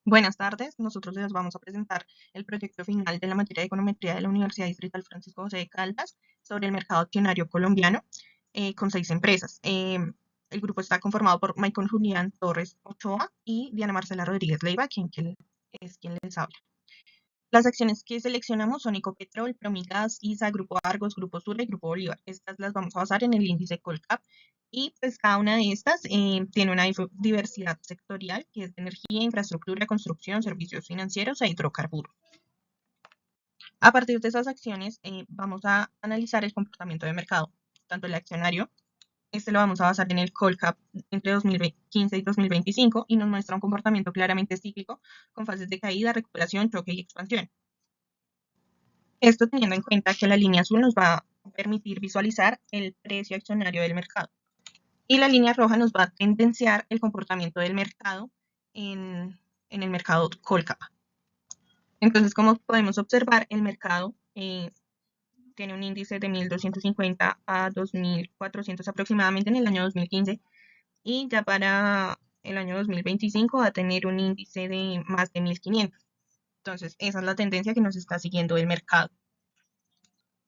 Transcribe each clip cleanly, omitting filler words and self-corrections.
Buenas tardes, nosotros les vamos a presentar el proyecto final de la materia de econometría de la Universidad Distrital Francisco José de Caldas sobre el mercado accionario colombiano con 6 empresas. El grupo está conformado por Michael Julián Torres Ochoa y Diana Marcela Rodríguez Leiva, quien es quien les habla. Las acciones que seleccionamos son Ecopetrol, Promigas, ISA, Grupo Argos, Grupo Sura y Grupo Bolívar. Estas las vamos a basar en el índice Colcap y pues cada una de estas tiene una diversidad sectorial que es de energía, infraestructura, construcción, servicios financieros e hidrocarburos. A partir de esas acciones vamos a analizar el comportamiento de mercado, tanto el accionario. Este lo vamos a basar en el Colcap entre 2015 y 2025 y nos muestra un comportamiento claramente cíclico con fases de caída, recuperación, choque y expansión. Esto teniendo en cuenta que la línea azul nos va a permitir visualizar el precio accionario del mercado y la línea roja nos va a tendenciar el comportamiento del mercado en el mercado Colcap. Entonces, como podemos observar, el mercado tiene un índice de 1.250 a 2.400 aproximadamente en el año 2015 y ya para el año 2025 va a tener un índice de más de 1.500. Entonces, esa es la tendencia que nos está siguiendo el mercado.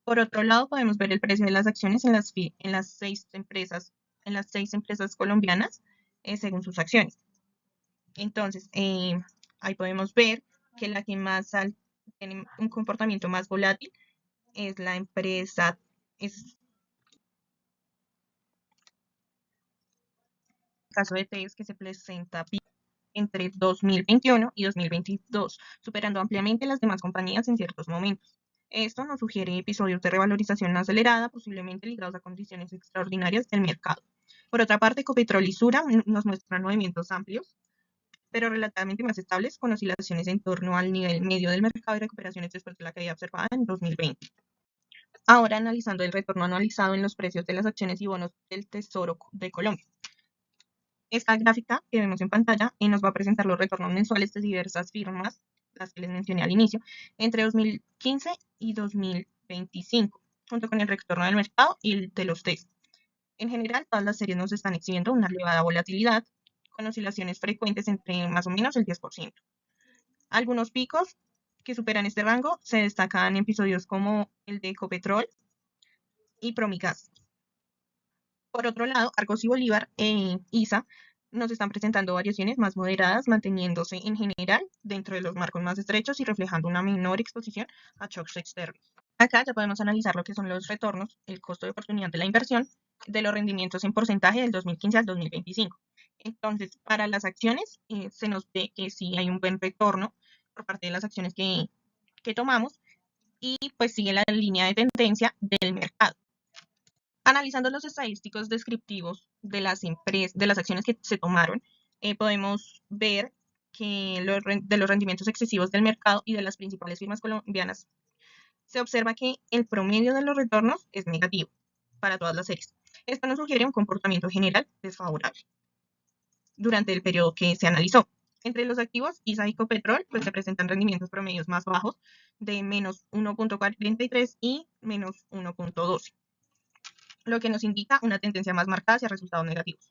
Por otro lado, podemos ver el precio de las acciones en las 6 empresas colombianas según sus acciones. Entonces, ahí podemos ver que la que tiene un comportamiento más volátil es la empresa, es el caso de TES que se presenta entre 2021 y 2022, superando ampliamente las demás compañías en ciertos momentos. Esto nos sugiere episodios de revalorización acelerada, posiblemente ligados a condiciones extraordinarias del mercado. Por otra parte, Ecopetrol y Sura nos muestran movimientos amplios, pero relativamente más estables, con oscilaciones en torno al nivel medio del mercado y recuperaciones después de la caída observada en 2020. Ahora analizando el retorno anualizado en los precios de las acciones y bonos del Tesoro de Colombia. Esta gráfica que vemos en pantalla nos va a presentar los retornos mensuales de diversas firmas, las que les mencioné al inicio, entre 2015 y 2025, junto con el retorno del mercado y el de los test. En general, todas las series nos están exhibiendo una elevada volatilidad, con oscilaciones frecuentes entre más o menos el 10%. Algunos picos que superan este rango se destacan en episodios como el de Ecopetrol y Promigas. Por otro lado, Argos y Bolívar ISA nos están presentando variaciones más moderadas, manteniéndose en general dentro de los marcos más estrechos y reflejando una menor exposición a shocks externos. Acá ya podemos analizar lo que son los retornos, el costo de oportunidad de la inversión, de los rendimientos en porcentaje del 2015 al 2025. Entonces, para las acciones, se nos ve que sí hay un buen retorno por parte de las acciones que tomamos y pues sigue la línea de tendencia del mercado. Analizando los estadísticos descriptivos de las acciones que se tomaron, podemos ver que de los rendimientos excesivos del mercado y de las principales firmas colombianas, se observa que el promedio de los retornos es negativo para todas las series. Esto nos sugiere un comportamiento general desfavorable durante el periodo que se analizó. Entre los activos, ISA y Ecopetrol pues, se presentan rendimientos promedios más bajos de menos 1.43 y menos 1.12. Lo que nos indica una tendencia más marcada hacia resultados negativos.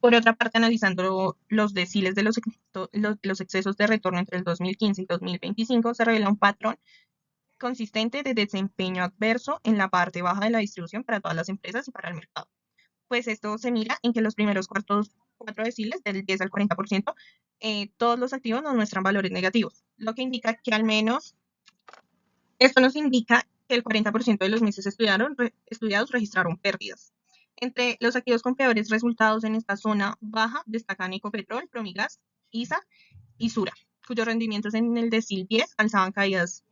Por otra parte, analizando los deciles de los excesos de retorno entre el 2015 y 2025, se revela un patrón consistente de desempeño adverso en la parte baja de la distribución para todas las empresas y para el mercado. Pues esto se mira en que los primeros 4 deciles, del 10 al 40%, todos los activos nos muestran valores negativos, lo que indica que al menos, esto nos indica que el 40% de los meses estudiados registraron pérdidas. Entre los activos con peores resultados en esta zona baja destacan Ecopetrol, Promigas, ISA y Sura, cuyos rendimientos en el decil 10 alcanzaban caídas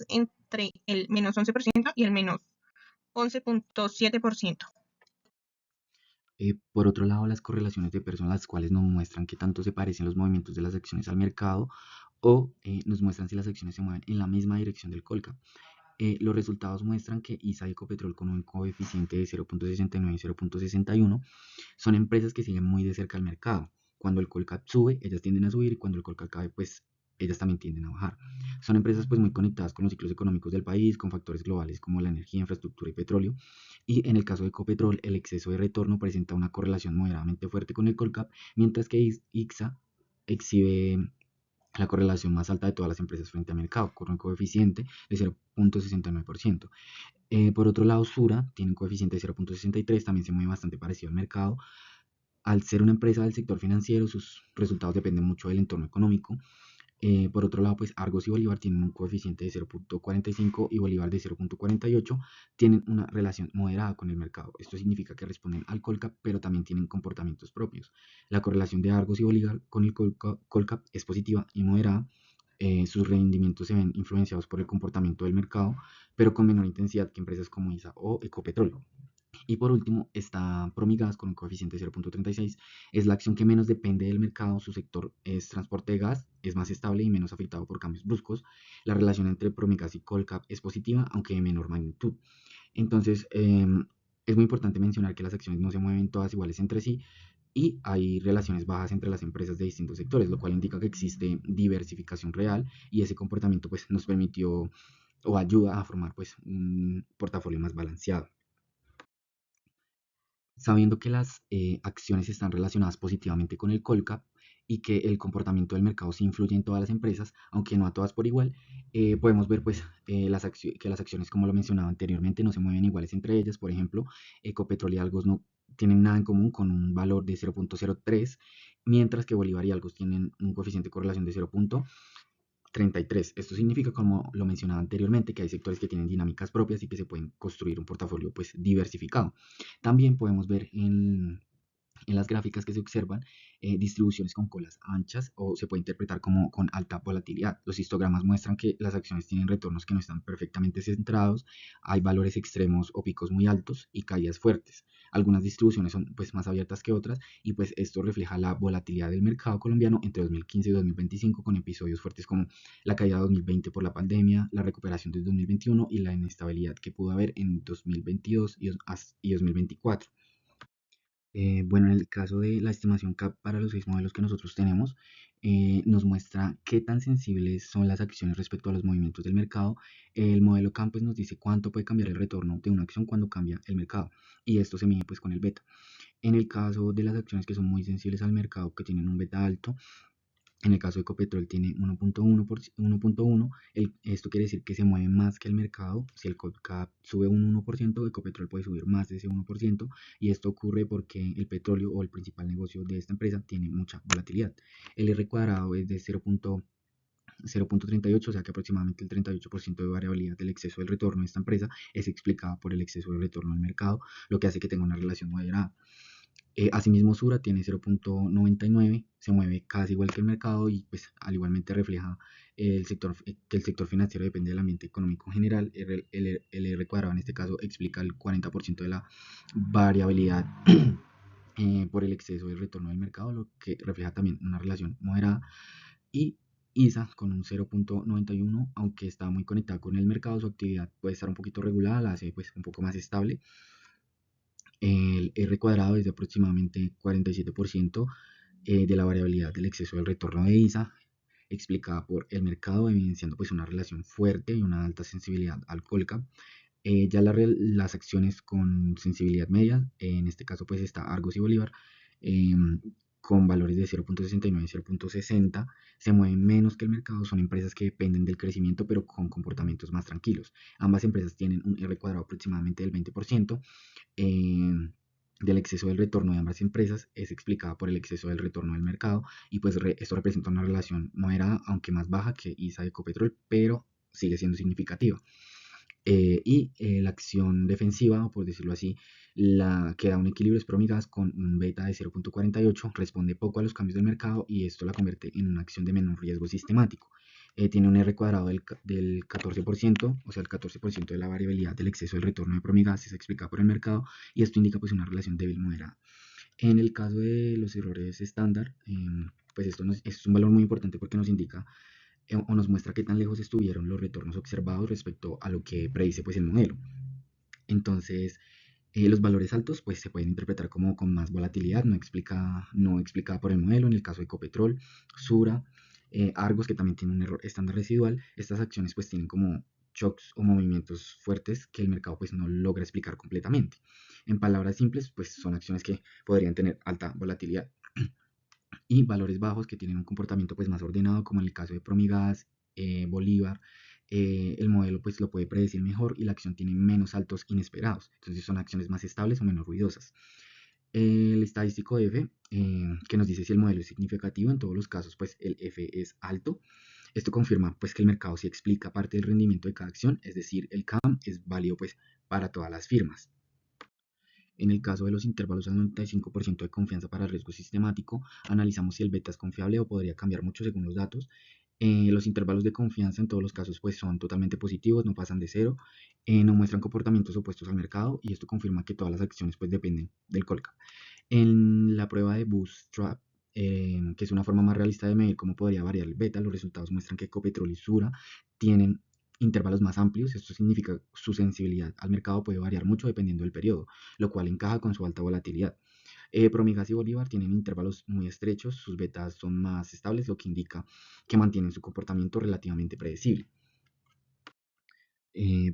entre el menos 11% y el menos 11.7%. Por otro lado, las correlaciones de personas las cuales nos muestran qué tanto se parecen los movimientos de las acciones al mercado o nos muestran si las acciones se mueven en la misma dirección del Colcap. Los resultados muestran que ISA y Ecopetrol con un coeficiente de 0.69 y 0.61 son empresas que siguen muy de cerca al mercado. Cuando el Colcap sube, ellas tienden a subir y cuando el Colcap cae, pues ellas también tienden a bajar. Son empresas pues muy conectadas con los ciclos económicos del país, con factores globales como la energía, infraestructura y petróleo. Y en el caso de Ecopetrol, el exceso de retorno presenta una correlación moderadamente fuerte con el Colcap, mientras que IXA exhibe la correlación más alta de todas las empresas frente al mercado, con un coeficiente de 0.69%. Por otro lado, Sura tiene un coeficiente de 0.63, también se mueve bastante parecido al mercado. Al ser una empresa del sector financiero, sus resultados dependen mucho del entorno económico. Por otro lado, pues Argos y Bolívar tienen un coeficiente de 0.45 y Bolívar de 0.48, tienen una relación moderada con el mercado. Esto significa que responden al Colcap, pero también tienen comportamientos propios. La correlación de Argos y Bolívar con el Colcap es positiva y moderada. Sus rendimientos se ven influenciados por el comportamiento del mercado, pero con menor intensidad que empresas como ISA o Ecopetrol. Y por último está Promigas con un coeficiente de 0.36. Es la acción que menos depende del mercado. Su sector es transporte de gas, es más estable y menos afectado por cambios bruscos. La relación entre Promigas y Colcap es positiva, aunque de menor magnitud. Entonces, es muy importante mencionar que las acciones no se mueven todas iguales entre sí y hay relaciones bajas entre las empresas de distintos sectores, lo cual indica que existe diversificación real y ese comportamiento pues, nos permitió o ayuda a formar pues, un portafolio más balanceado. Sabiendo que las acciones están relacionadas positivamente con el Colcap y que el comportamiento del mercado sí influye en todas las empresas, aunque no a todas por igual, podemos ver pues, que las acciones, como lo mencionaba anteriormente, no se mueven iguales entre ellas. Por ejemplo, Ecopetrol y Algos no tienen nada en común con un valor de 0.03, mientras que Bolívar y Algos tienen un coeficiente de correlación de 0.33. Esto significa, como lo mencionaba anteriormente, que hay sectores que tienen dinámicas propias y que se pueden construir un portafolio pues, diversificado. También podemos ver en las gráficas que se observan distribuciones con colas anchas o se puede interpretar como con alta volatilidad. Los histogramas muestran que las acciones tienen retornos que no están perfectamente centrados, hay valores extremos o picos muy altos y caídas fuertes. Algunas distribuciones son pues más abiertas que otras y pues esto refleja la volatilidad del mercado colombiano entre 2015 y 2025 con episodios fuertes como la caída de 2020 por la pandemia, la recuperación de 2021 y la inestabilidad que pudo haber en 2022 y 2024. Bueno, en el caso de la estimación CAP para los 6 modelos que nosotros tenemos, nos muestra qué tan sensibles son las acciones respecto a los movimientos del mercado. El modelo CAM pues, nos dice cuánto puede cambiar el retorno de una acción cuando cambia el mercado. Y esto se mide pues, con el beta. En el caso de las acciones que son muy sensibles al mercado, que tienen un beta alto, en el caso de Ecopetrol tiene 1.1, esto quiere decir que se mueve más que el mercado. Si el Colcap sube un 1%, Ecopetrol puede subir más de ese 1%, y esto ocurre porque el petróleo o el principal negocio de esta empresa tiene mucha volatilidad. El R cuadrado es de 0.38, o sea que aproximadamente el 38% de variabilidad del exceso del retorno de esta empresa es explicada por el exceso del retorno del mercado, lo que hace que tenga una relación moderada. Asimismo, Sura tiene 0.99, se mueve casi igual que el mercado y pues al igualmente refleja que el sector financiero depende del ambiente económico en general. El R cuadrado en este caso explica el 40% de la variabilidad por el exceso del retorno del mercado, lo que refleja también una relación moderada. Y ISA con un 0.91, aunque está muy conectada con el mercado, su actividad puede estar un poquito regulada, la hace pues un poco más estable. El R cuadrado es de aproximadamente 47% de la variabilidad del exceso del retorno de ISA, explicada por el mercado, evidenciando pues una relación fuerte y una alta sensibilidad al Colcap. Ya las acciones con sensibilidad media, en este caso pues está Argos y Bolívar, eh, con valores de 0.69 y 0.60, se mueven menos que el mercado, son empresas que dependen del crecimiento pero con comportamientos más tranquilos. Ambas empresas tienen un R cuadrado aproximadamente del 20%. eh, del exceso del retorno de ambas empresas es explicada por el exceso del retorno del mercado y pues esto representa una relación moderada, aunque más baja que ISA de Ecopetrol, pero sigue siendo significativa. La acción defensiva, o por decirlo así, la que da un equilibrio es Promigas con un beta de 0.48, responde poco a los cambios del mercado y esto la convierte en una acción de menor riesgo sistemático. Tiene un R cuadrado del 14%, o sea, el 14% de la variabilidad del exceso del retorno de Promigas es explicada por el mercado y esto indica pues una relación débil moderada. En el caso de los errores estándar, pues esto es un valor muy importante porque nos indica o nos muestra qué tan lejos estuvieron los retornos observados respecto a lo que predice pues, el modelo. Entonces, los valores altos pues, se pueden interpretar como con más volatilidad, no explicada por el modelo. En el caso de Ecopetrol, Sura, Argos, que también tiene un error estándar residual, estas acciones pues tienen como shocks o movimientos fuertes que el mercado pues no logra explicar completamente. En palabras simples, pues son acciones que podrían tener alta volatilidad. y valores bajos que tienen un comportamiento pues más ordenado, como en el caso de Promigas, Bolívar. El modelo pues lo puede predecir mejor y la acción tiene menos saltos inesperados. Entonces son acciones más estables o menos ruidosas. El estadístico F, que nos dice si el modelo es significativo, en todos los casos pues el F es alto. Esto confirma pues que el mercado sí explica parte del rendimiento de cada acción, es decir, el CAM es válido pues para todas las firmas. En el caso de los intervalos al 95% de confianza para riesgo sistemático, analizamos si el beta es confiable o podría cambiar mucho según los datos. Los intervalos de confianza en todos los casos pues, son totalmente positivos, no pasan de cero, no muestran comportamientos opuestos al mercado y esto confirma que todas las acciones pues, dependen del Colcap. En la prueba de Bootstrap, que es una forma más realista de medir cómo podría variar el beta, los resultados muestran que Ecopetrol y Sura tienen intervalos más amplios. Esto significa que su sensibilidad al mercado puede variar mucho dependiendo del periodo, lo cual encaja con su alta volatilidad. Promigas y Bolívar tienen intervalos muy estrechos, sus betas son más estables, lo que indica que mantienen su comportamiento relativamente predecible.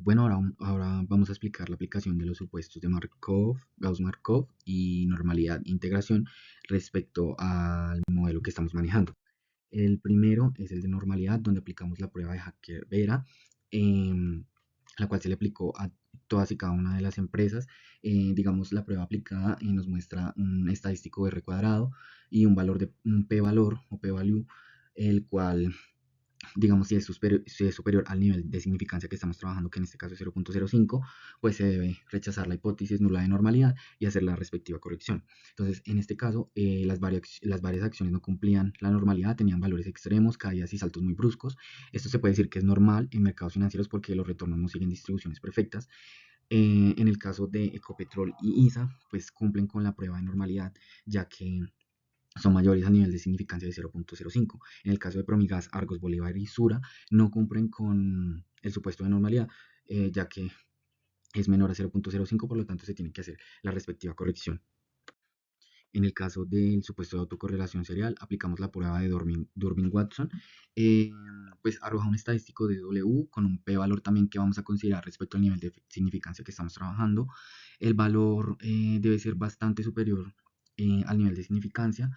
Bueno, ahora vamos a explicar la aplicación de los supuestos de Markov, Gauss-Markov y normalidad e integración respecto al modelo que estamos manejando. El primero es el de normalidad, donde aplicamos la prueba de Hacker-Vera, la cual se le aplicó a todas y cada una de las empresas. Digamos, la prueba aplicada nos muestra un estadístico R cuadrado y un valor de un p-valor o p-value, el cual digamos, si es superior al nivel de significancia que estamos trabajando, que en este caso es 0.05, pues se debe rechazar la hipótesis nula de normalidad y hacer la respectiva corrección. Entonces, en este caso, las varias acciones no cumplían la normalidad, tenían valores extremos, caídas y saltos muy bruscos. Esto se puede decir que es normal en mercados financieros porque los retornos no siguen distribuciones perfectas. En el caso de Ecopetrol y ISA, pues cumplen con la prueba de normalidad, ya que son mayores a nivel de significancia de 0.05. En el caso de Promigas, Argos, Bolívar y Sura no cumplen con el supuesto de normalidad, ya que es menor a 0.05, por lo tanto se tiene que hacer la respectiva corrección. En el caso del supuesto de autocorrelación serial, aplicamos la prueba de Durbin-Watson, eh, pues arroja un estadístico de W con un p-valor también que vamos a considerar respecto al nivel de significancia que estamos trabajando. El valor debe ser bastante superior al nivel de significancia,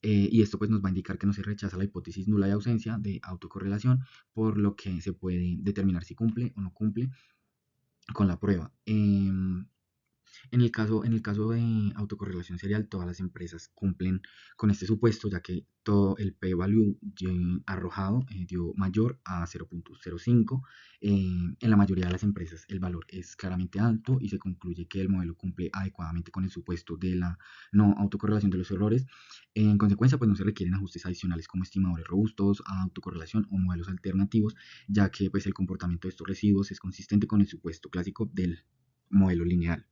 y esto pues nos va a indicar que no se rechaza la hipótesis nula de ausencia de autocorrelación, por lo que se puede determinar si cumple o no cumple con la prueba. En el caso de autocorrelación serial, todas las empresas cumplen con este supuesto, ya que todo el p-value arrojado dio mayor a 0.05. En la mayoría de las empresas el valor es claramente alto y se concluye que el modelo cumple adecuadamente con el supuesto de la no autocorrelación de los errores. En consecuencia, pues no se requieren ajustes adicionales como estimadores robustos, autocorrelación o modelos alternativos, ya que pues, el comportamiento de estos residuos es consistente con el supuesto clásico del modelo lineal.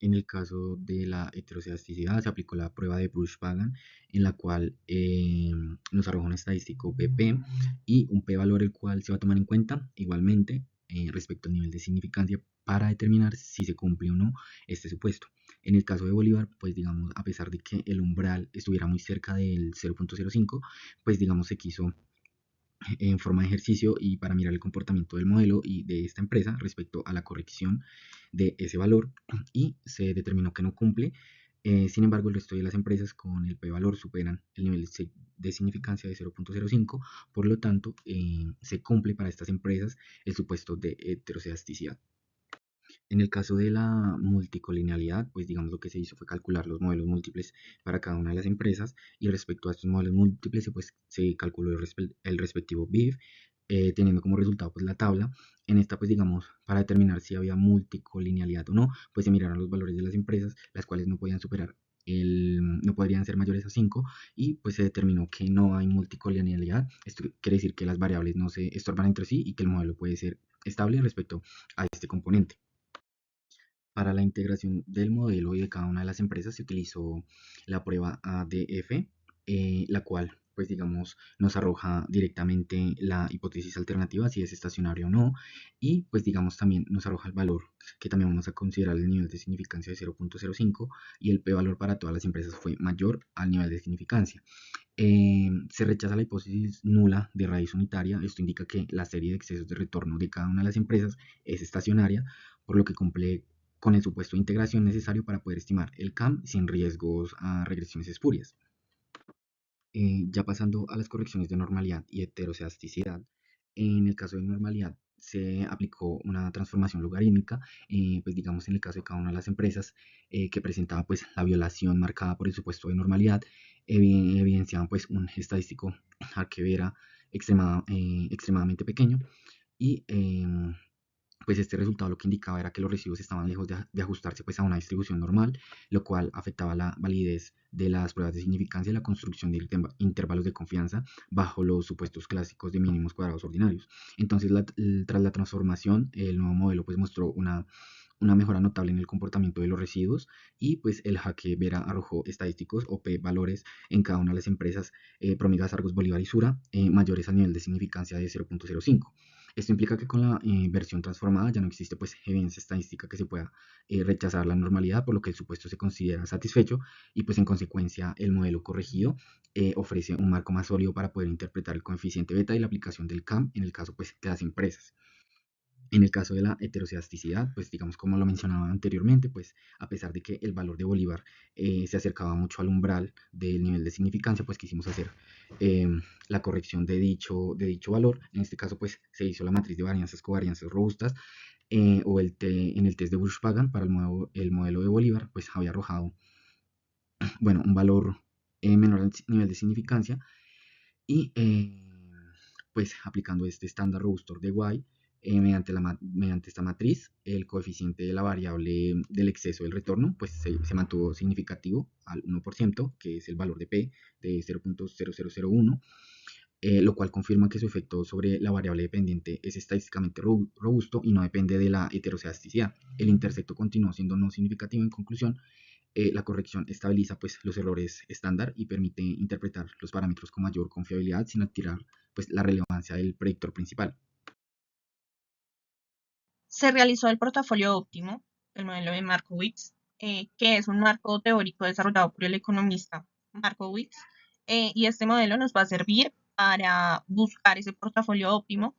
En el caso de la heteroscedasticidad, se aplicó la prueba de Bruch-Pagan, en la cual nos arroja un estadístico PP y un p-valor, el cual se va a tomar en cuenta igualmente respecto al nivel de significancia para determinar si se cumple o no este supuesto. En el caso de Bolívar, pues digamos, a pesar de que el umbral estuviera muy cerca del 0.05, pues digamos, se quiso en forma de ejercicio y para mirar el comportamiento del modelo y de esta empresa respecto a la corrección de ese valor, y se determinó que no cumple. Sin embargo, el resto de las empresas con el p-valor superan el nivel de significancia de 0.05, por lo tanto se cumple para estas empresas el supuesto de heteroscedasticidad. En el caso de la multicolinealidad, pues digamos lo que se hizo fue calcular los modelos múltiples para cada una de las empresas, y respecto a estos modelos múltiples pues, se calculó el respectivo BIF, teniendo como resultado pues la tabla. En esta pues digamos, para determinar si había multicolinealidad o no, pues se miraron los valores de las empresas, las cuales no podían superar no podrían ser mayores a 5, y pues se determinó que no hay multicolinealidad. Esto quiere decir que las variables no se estorban entre sí y que el modelo puede ser estable respecto a este componente. Para la integración del modelo y de cada una de las empresas se utilizó la prueba ADF, la cual, pues digamos, nos arroja directamente la hipótesis alternativa, si es estacionario o no, y pues digamos también nos arroja el valor, que también vamos a considerar el nivel de significancia de 0.05, y el p-valor para todas las empresas fue mayor al nivel de significancia. Se rechaza la hipótesis nula de raíz unitaria. Esto indica que la serie de excesos de retorno de cada una de las empresas es estacionaria, por lo que cumple con el supuesto de integración necesario para poder estimar el CAM sin riesgos a regresiones espurias. Ya pasando a las correcciones de normalidad y heterocedasticidad, en el caso de normalidad se aplicó una transformación logarítmica, pues digamos en el caso de cada una de las empresas que presentaba pues la violación marcada por el supuesto de normalidad, evidenciaban pues un estadístico a que era extremadamente pequeño y pues este resultado lo que indicaba era que los residuos estaban lejos de ajustarse pues a una distribución normal, lo cual afectaba la validez de las pruebas de significancia y la construcción de intervalos de confianza bajo los supuestos clásicos de mínimos cuadrados ordinarios. Entonces, tras la transformación, el nuevo modelo pues mostró una mejora notable en el comportamiento de los residuos y pues el Jaque Vera arrojó estadísticos o P valores en cada una de las empresas Promigas, Argos, Bolívar y Sura mayores a nivel de significancia de 0.05. Esto implica que con la versión transformada ya no existe pues evidencia estadística que se pueda rechazar la normalidad, por lo que el supuesto se considera satisfecho y pues en consecuencia el modelo corregido ofrece un marco más sólido para poder interpretar el coeficiente beta y la aplicación del CAM en el caso pues de las empresas. En el caso de la heterocedasticidad, pues digamos como lo mencionaba anteriormente, pues a pesar de que el valor de Bolívar se acercaba mucho al umbral del nivel de significancia, pues quisimos hacer eh, la corrección de dicho valor. En este caso, pues se hizo la matriz de varianzas covarianzas robustas en el test de Bush-Pagan para el modelo de Bolívar, pues había arrojado, bueno, un valor menor al nivel de significancia y pues aplicando este estándar robusto de Y, mediante esta matriz, el coeficiente de la variable del exceso del retorno pues se mantuvo significativo al 1%, que es el valor de P de 0.0001, lo cual confirma que su efecto sobre la variable dependiente es estadísticamente robusto y no depende de la heterocedasticidad. El intersecto continuó siendo no significativo. En conclusión, la corrección estabiliza pues, los errores estándar y permite interpretar los parámetros con mayor confiabilidad sin alterar pues, la relevancia del predictor principal. Se realizó el portafolio óptimo, el modelo de Markowitz, que es un marco teórico desarrollado por el economista Markowitz, y este modelo nos va a servir para buscar ese portafolio óptimo,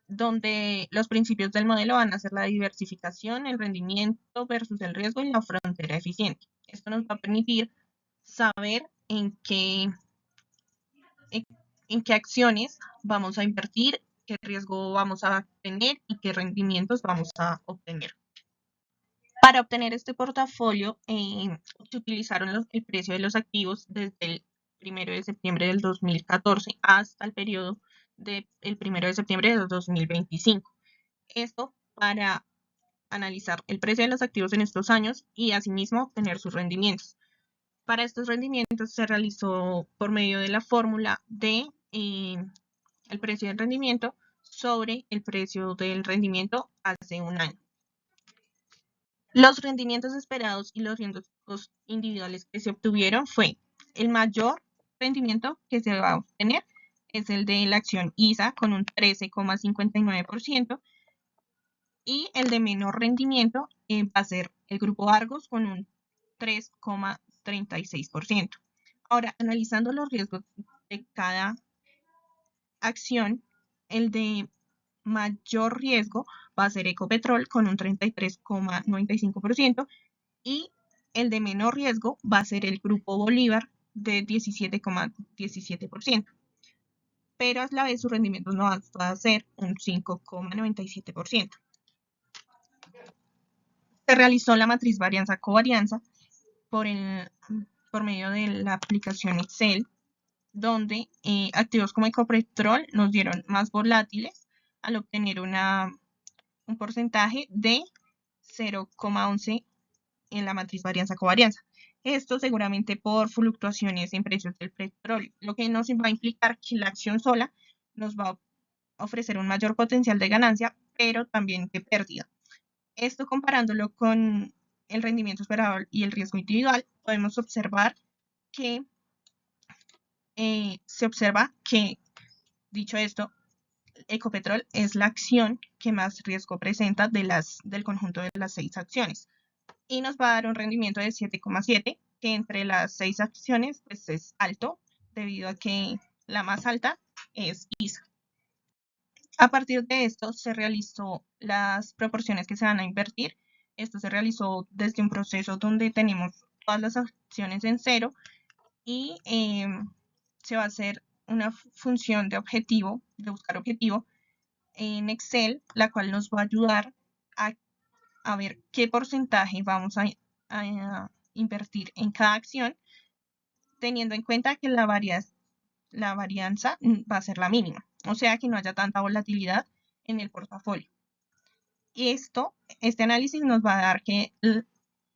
donde los principios del modelo van a ser la diversificación, el rendimiento versus el riesgo y la frontera eficiente. Esto nos va a permitir saber en qué acciones vamos a invertir, qué riesgo vamos a tener y qué rendimientos vamos a obtener. Para obtener este portafolio, se utilizaron el precio de los activos desde el 1 de septiembre del 2014 hasta el periodo del 1 de septiembre del 2025. Esto para analizar el precio de los activos en estos años y asimismo obtener sus rendimientos. Para estos rendimientos se realizó por medio de la fórmula de el precio del rendimiento sobre el precio del rendimiento hace un año. Los rendimientos esperados y los riesgos individuales que se obtuvieron fue el mayor rendimiento que se va a obtener es el de la acción ISA con un 13,59% y el de menor rendimiento va a ser el grupo Argos con un 3,36%. Ahora, analizando los riesgos de cada acción, el de mayor riesgo va a ser Ecopetrol con un 33,95% y el de menor riesgo va a ser el Grupo Bolívar de 17,17%, pero a la vez su rendimiento no va a ser un 5,97%. Se realizó la matriz varianza-covarianza por medio de la aplicación Excel, donde activos como Ecopetrol nos dieron más volátiles al obtener un porcentaje de 0,11 en la matriz varianza-covarianza. Esto seguramente por fluctuaciones en precios del petróleo, lo que nos va a implicar que la acción sola nos va a ofrecer un mayor potencial de ganancia, pero también de pérdida. Esto comparándolo con el rendimiento esperado y el riesgo individual, podemos observar que dicho esto, Ecopetrol es la acción que más riesgo presenta del conjunto de las 6 acciones y nos va a dar un rendimiento de 7,7, que entre las 6 acciones pues es alto, debido a que la más alta es ISA. A partir de esto se realizó las proporciones que se van a invertir. Esto se realizó desde un proceso donde tenemos todas las acciones en cero y se va a hacer una función de objetivo, de buscar objetivo en Excel, la cual nos va a ayudar a ver qué porcentaje vamos a invertir en cada acción, teniendo en cuenta que la varianza va a ser la mínima, o sea que no haya tanta volatilidad en el portafolio. Este análisis nos va a dar que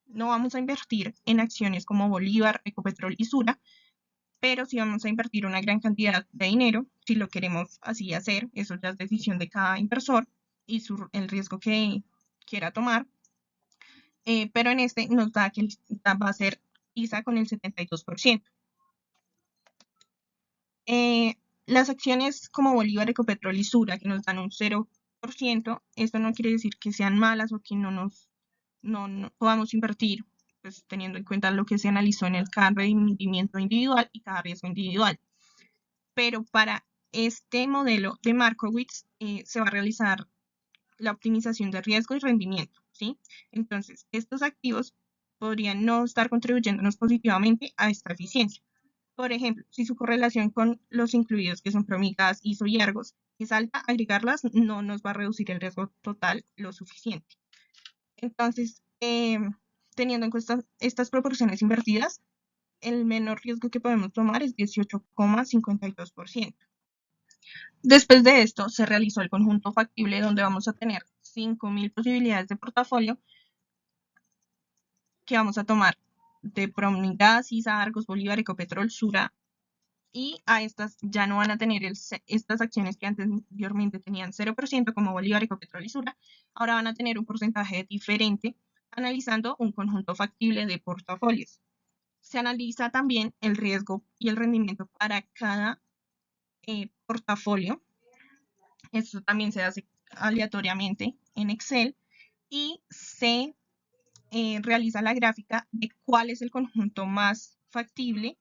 no vamos a invertir en acciones como Bolívar, Ecopetrol y Sura, pero sí vamos a invertir una gran cantidad de dinero, si lo queremos así hacer, eso ya es decisión de cada inversor y el riesgo que quiera tomar, pero en este nos da que va a ser ISA con el 72%. Las acciones como Bolívar, Ecopetrol y Sura, que nos dan un 0%, esto no quiere decir que sean malas o que no podamos invertir, pues teniendo en cuenta lo que se analizó en el cada rendimiento individual y cada riesgo individual. Pero para este modelo de Markowitz se va a realizar la optimización de riesgo y rendimiento, ¿sí? Entonces, estos activos podrían no estar contribuyéndonos positivamente a esta eficiencia. Por ejemplo, si su correlación con los incluidos, que son Promigas, ISO y Argos, es alta, agregarlas no nos va a reducir el riesgo total lo suficiente. Entonces, teniendo en cuenta estas proporciones invertidas, el menor riesgo que podemos tomar es 18,52%. Después de esto, se realizó el conjunto factible donde vamos a tener 5.000 posibilidades de portafolio que vamos a tomar de Promigas, ISA, Argos, Bolívar, Ecopetrol, Sura, y a estas ya no van a tener estas acciones que anteriormente tenían 0% como Bolívar, Ecopetrol y Sura, ahora van a tener un porcentaje diferente analizando un conjunto factible de portafolios. Se analiza también el riesgo y el rendimiento para cada portafolio. Esto también se hace aleatoriamente en Excel y se realiza la gráfica de cuál es el conjunto más factible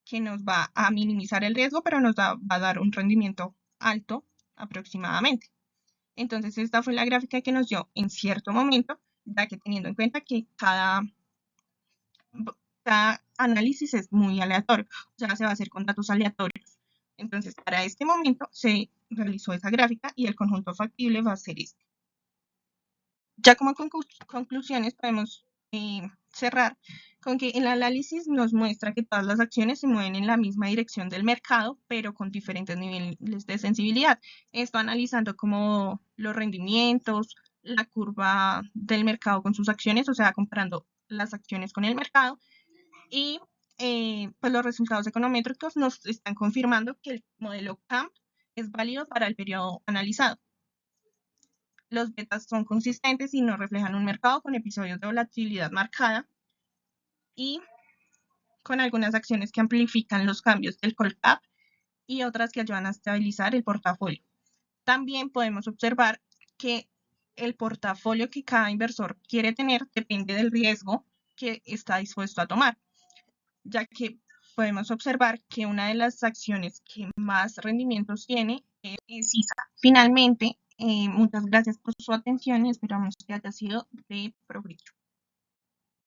que nos va a minimizar el riesgo, pero nos va a dar un rendimiento alto aproximadamente. Entonces, esta fue la gráfica que nos dio en cierto momento, ya que teniendo en cuenta que cada análisis es muy aleatorio, o sea, se va a hacer con datos aleatorios. Entonces, para este momento se realizó esa gráfica y el conjunto factible va a ser este. Ya como conclusiones podemos cerrar con que el análisis nos muestra que todas las acciones se mueven en la misma dirección del mercado, pero con diferentes niveles de sensibilidad. Esto analizando como los rendimientos, la curva del mercado con sus acciones, o sea, comparando las acciones con el mercado, y pues los resultados econométricos nos están confirmando que el modelo CAMP es válido para el periodo analizado. Los betas son consistentes y no reflejan un mercado con episodios de volatilidad marcada y con algunas acciones que amplifican los cambios del Colcap y otras que ayudan a estabilizar el portafolio. También podemos observar que el portafolio que cada inversor quiere tener depende del riesgo que está dispuesto a tomar, ya que podemos observar que una de las acciones que más rendimientos tiene es ISA. Finalmente, muchas gracias por su atención y esperamos que haya sido de provecho.